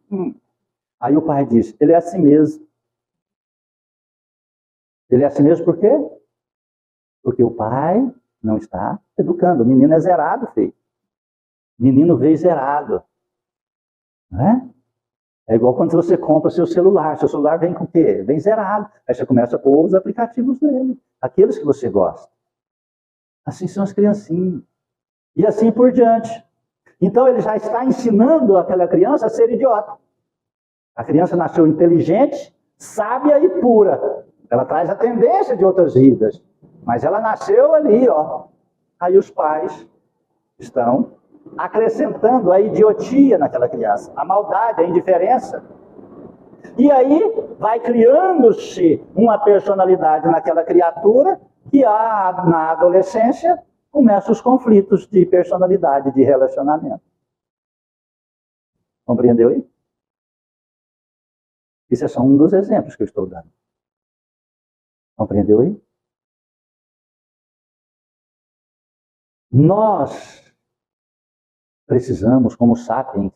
Aí o pai diz, ele é assim mesmo. Ele é assim mesmo por quê? Porque o pai não está educando. O menino é zerado, filho. O menino veio zerado. Não é? É igual quando você compra seu celular. Seu celular vem com o quê? Vem zerado. Aí você começa a pôr os aplicativos dele. Aqueles que você gosta. Assim são as criancinhas. E assim por diante. Então ele já está ensinando aquela criança a ser idiota. A criança nasceu inteligente, sábia e pura. Ela traz a tendência de outras vidas. Mas ela nasceu ali, ó. Aí os pais estão acrescentando a idiotia naquela criança, a maldade, a indiferença. E aí vai criando-se uma personalidade naquela criatura que na adolescência começam os conflitos de personalidade, de relacionamento. Compreendeu aí? Isso é só um dos exemplos que eu estou dando. Compreendeu aí? Nós precisamos, como sapiens,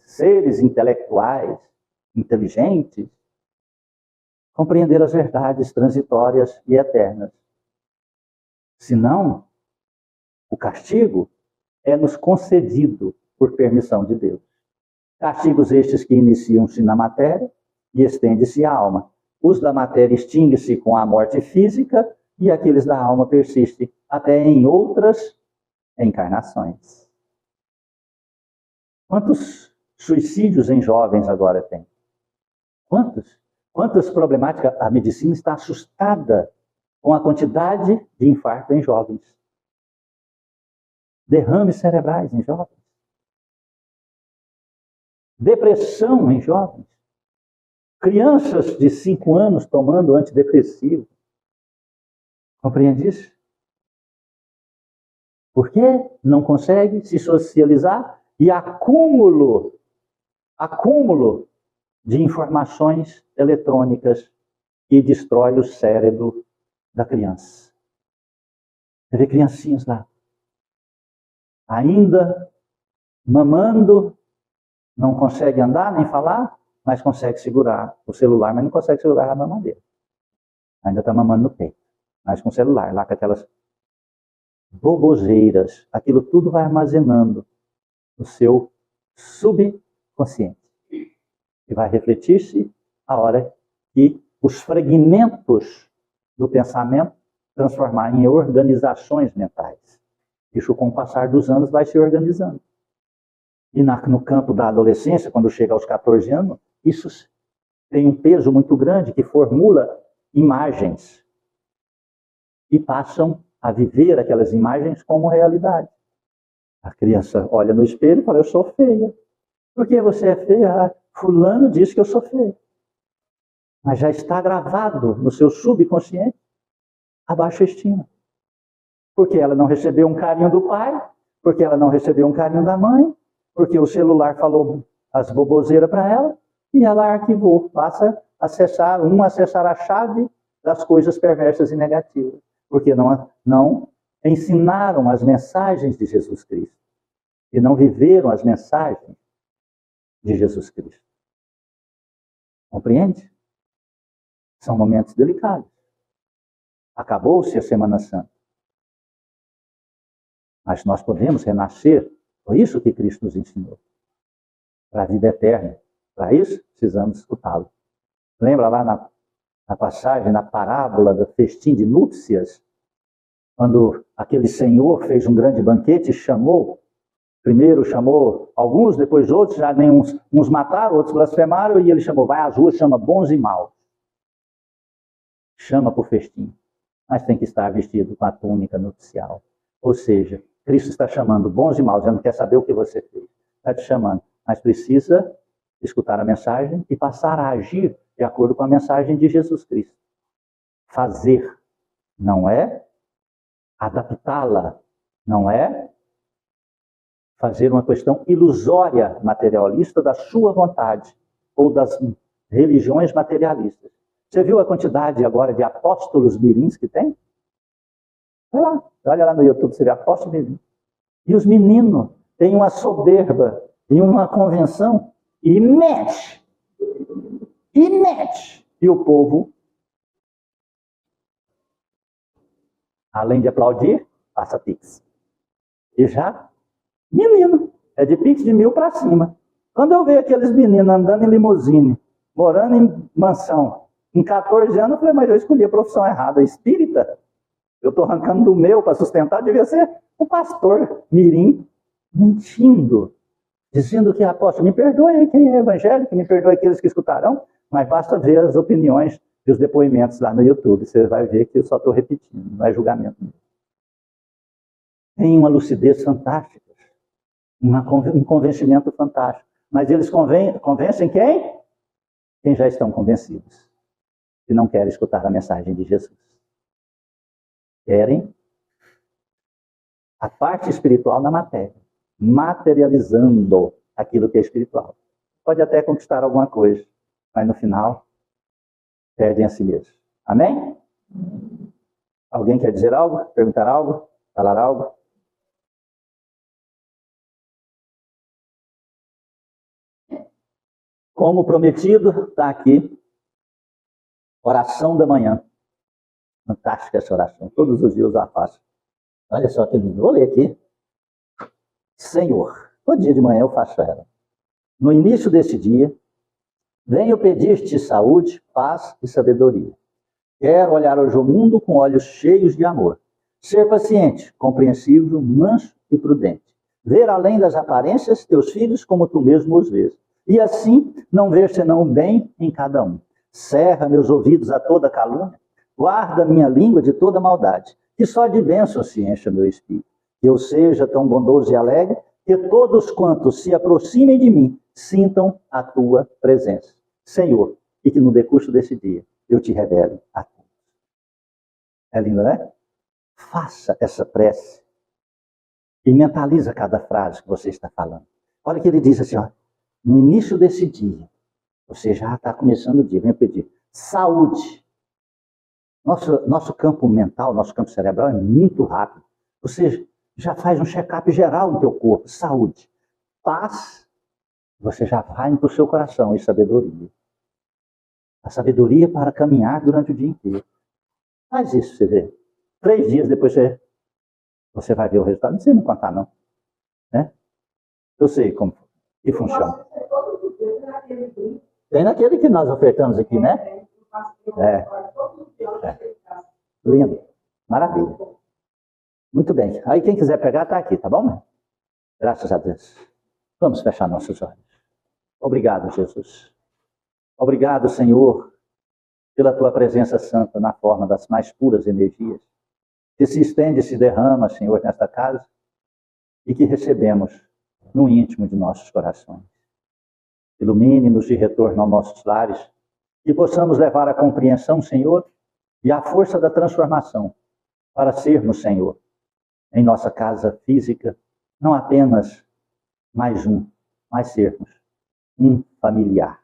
seres intelectuais, inteligentes, compreender as verdades transitórias e eternas. Senão, o castigo é nos concedido por permissão de Deus. Castigos estes que iniciam-se na matéria e estende-se à alma. Os da matéria extinguem-se com a morte física e aqueles da alma persistem até em outras encarnações. Quantos suicídios em jovens agora tem? Quantas problemáticas? A medicina está assustada com a quantidade de infarto em jovens. Derrames cerebrais em jovens. Depressão em jovens. Crianças de 5 anos tomando antidepressivo. Compreende isso? Por que não consegue se socializar? E acúmulo de informações eletrônicas que destrói o cérebro da criança. Você vê criancinhas lá, ainda mamando, não consegue andar nem falar, mas consegue segurar o celular, mas não consegue segurar a mamadeira. Ainda está mamando no peito, mas com o celular, lá com aquelas boboseiras, aquilo tudo vai armazenando no seu subconsciente. E vai refletir-se a hora que os fragmentos do pensamento transformar em organizações mentais. Isso, com o passar dos anos, vai se organizando. E no campo da adolescência, quando chega aos 14 anos, isso tem um peso muito grande que formula imagens. E passam a viver aquelas imagens como realidade. A criança olha no espelho e fala, eu sou feia. Por que você é feia? Ah, fulano disse que eu sou feia. Mas já está gravado no seu subconsciente a baixa estima. Porque ela não recebeu um carinho do pai, porque ela não recebeu um carinho da mãe, Porque o celular falou as baboseiras para ela e ela arquivou. Passa a acessar a chave das coisas perversas e negativas. Porque não ensinaram as mensagens de Jesus Cristo. E não viveram as mensagens de Jesus Cristo. Compreende? São momentos delicados. Acabou-se a Semana Santa. Mas nós podemos renascer. Foi isso que Cristo nos ensinou. Para a vida eterna. Para isso, precisamos escutá-lo. Lembra lá na passagem, na parábola do festim de núpcias? Quando aquele senhor fez um grande banquete e primeiro chamou alguns, depois outros, já nem uns mataram, outros blasfemaram, e ele chamou, vai às ruas, chama bons e maus. Chama para o festim. Mas tem que estar vestido com a túnica nupcial. Ou seja, Cristo está chamando bons e maus, já não quer saber o que você fez. Está te chamando, mas precisa escutar a mensagem e passar a agir de acordo com a mensagem de Jesus Cristo. Fazer, não é adaptá-la, não é fazer uma questão ilusória, materialista da sua vontade ou das religiões materialistas. Você viu a quantidade agora de apóstolos mirins que tem? Olha lá no YouTube, você vê apóstolos mirins. E os meninos têm uma soberba em uma convenção e mete. E o povo, além de aplaudir, passa pix. E já, menino, é de pix de 1.000 para cima. Quando eu vejo aqueles meninos andando em limusine, morando em mansão, em 14 anos, eu falei, mas eu escolhi a profissão errada, espírita. Eu estou arrancando do meu para sustentar, devia ser o pastor mirim, mentindo, dizendo que, apóstolo, me perdoe quem é evangélico, me perdoe aqueles que escutarão, mas basta ver as opiniões e os depoimentos lá no YouTube, você vai ver que eu só estou repetindo, não é julgamento. Tem uma lucidez fantástica, um convencimento fantástico, mas eles convencem quem? Quem já estão convencidos, que não querem escutar a mensagem de Jesus. Querem a parte espiritual na matéria, materializando aquilo que é espiritual. Pode até conquistar alguma coisa, mas no final, perdem a si mesmo. Amém? Alguém quer dizer algo? Perguntar algo? Falar algo? Como prometido, está aqui, oração da manhã. Fantástica essa oração, todos os dias eu a faço. Olha só que lindo, vou ler aqui. Senhor, todo dia de manhã eu faço ela. No início desse dia, venho pedir-te saúde, paz e sabedoria. Quero olhar hoje o mundo com olhos cheios de amor. Ser paciente, compreensivo, manso e prudente. Ver além das aparências teus filhos como tu mesmo os vês. E assim não ver senão o bem em cada um. Cerra meus ouvidos a toda calúnia. Guarda minha língua de toda maldade. Que só de bênção se encha meu espírito. Que eu seja tão bondoso e alegre que todos quantos se aproximem de mim sintam a tua presença. Senhor, e que no decurso desse dia eu te revele a todos. É lindo, né? Faça essa prece e mentaliza cada frase que você está falando. Olha que ele diz assim, ó, no início desse dia, você já está começando o dia, vem pedir saúde. Nosso campo mental, nosso campo cerebral é muito rápido. Você já faz um check-up geral no teu corpo, saúde. Paz, você já vai para o seu coração, e sabedoria. A sabedoria para caminhar durante o dia inteiro. Faz isso, você vê. 3 dias depois você vai ver o resultado. Não sei me contar, não. Né? Eu sei como que funciona. Tem naquele que nós ofertamos aqui, né? Lindo. Maravilha. Muito bem. Aí quem quiser pegar, está aqui, tá bom, né? Graças a Deus. Vamos fechar nossos olhos. Obrigado, Jesus. Obrigado, Senhor, pela tua presença santa na forma das mais puras energias, que se estende e se derrama, Senhor, nesta casa, e que recebemos no íntimo de nossos corações. Ilumine-nos de retorno aos nossos lares, e possamos levar a compreensão, Senhor, e a força da transformação, para sermos, Senhor, em nossa casa física, não apenas mais sermos um familiar.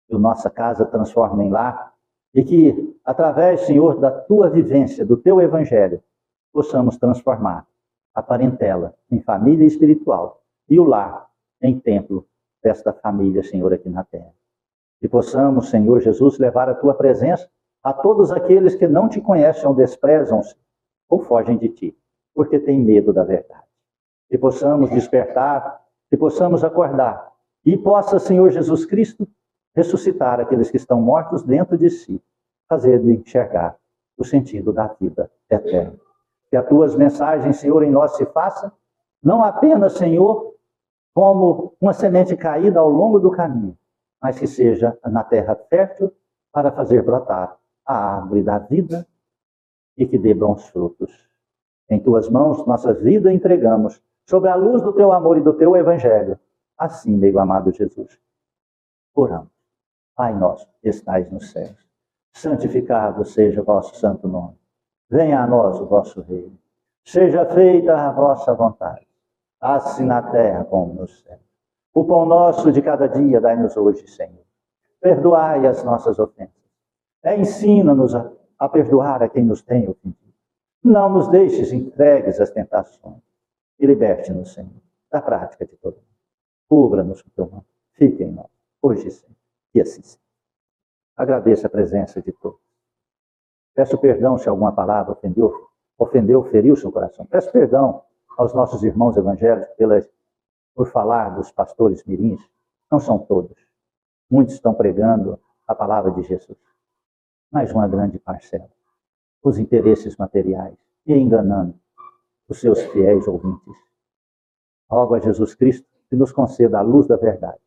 Que a nossa casa transforme em lar e que, através, Senhor, da tua vivência, do teu evangelho, possamos transformar a parentela em família espiritual e o lar em templo desta família, Senhor, aqui na terra. Que possamos, Senhor Jesus, levar a tua presença a todos aqueles que não te conhecem ou desprezam-se ou fogem de ti, porque têm medo da verdade. Que possamos despertar, que possamos acordar e possa, Senhor Jesus Cristo, ressuscitar aqueles que estão mortos dentro de si, fazer-lhe enxergar o sentido da vida eterna. Que as tuas mensagens, Senhor, em nós se façam, não apenas, Senhor, como uma semente caída ao longo do caminho, mas que seja na terra fértil para fazer brotar a árvore da vida e que dê bons frutos. Em tuas mãos, nossa vida entregamos, sobre a luz do teu amor e do teu evangelho. Assim, meu amado Jesus, oramos. Pai nosso, que estais nos céus, santificado seja o vosso santo nome. Venha a nós o vosso reino. Seja feita a vossa vontade, assim na terra como no céu. O pão nosso de cada dia dai-nos hoje, Senhor. Perdoai as nossas ofensas. Ensina-nos a perdoar a quem nos tem ofendido. Não nos deixes entregues às tentações. E liberte-nos, Senhor, da prática de todo mundo. Cubra-nos com teu manto. Fique em nós, hoje e sempre. E assim seja. Agradeço a presença de todos. Peço perdão se alguma palavra ofendeu, feriu seu coração. Peço perdão aos nossos irmãos evangélicos por falar dos pastores mirins. Não são todos. Muitos estão pregando a palavra de Jesus. Mas uma grande parcela. Os interesses materiais e enganando os seus fiéis ouvintes. Rogo a Jesus Cristo que nos conceda a luz da verdade,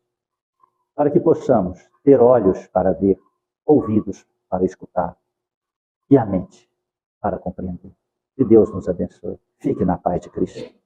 para que possamos ter olhos para ver, ouvidos para escutar e a mente para compreender. Que Deus nos abençoe. Fique na paz de Cristo.